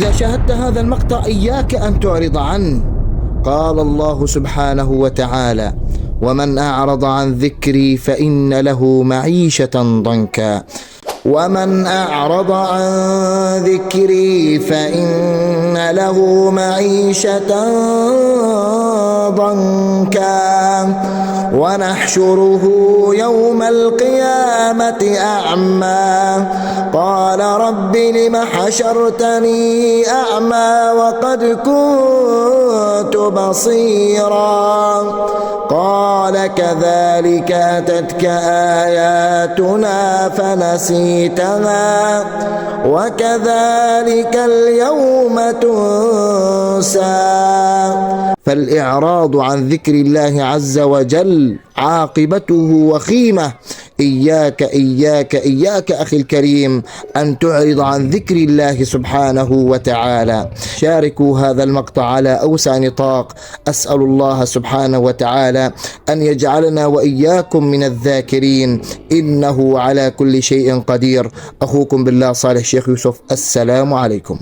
إذا شاهدت هذا المقطع إياك أن تعرض عنه. قال الله سبحانه وتعالى: ومن أعرض عن ذكري فإن له معيشة ضنكا. ومن أعرض عن ذكري فإن له معيشة ضنكا ونحشره يوم القيامة أعمى قال رب لم حشرتني أعمى وقد كنت بصيرا قال كذلك أتتك آياتنا فنسيتها وكذلك اليوم تنسى. فالإعراض عن ذكر الله عز وجل عاقبته وخيمة. إياك إياك إياك أخي الكريم أن تعرض عن ذكر الله سبحانه وتعالى. شاركوا هذا المقطع على أوسع نطاق. أسأل الله سبحانه وتعالى أن يجعلنا وإياكم من الذاكرين، إنه على كل شيء قدير. أخوكم بالله صالح شيخ يوسف، السلام عليكم.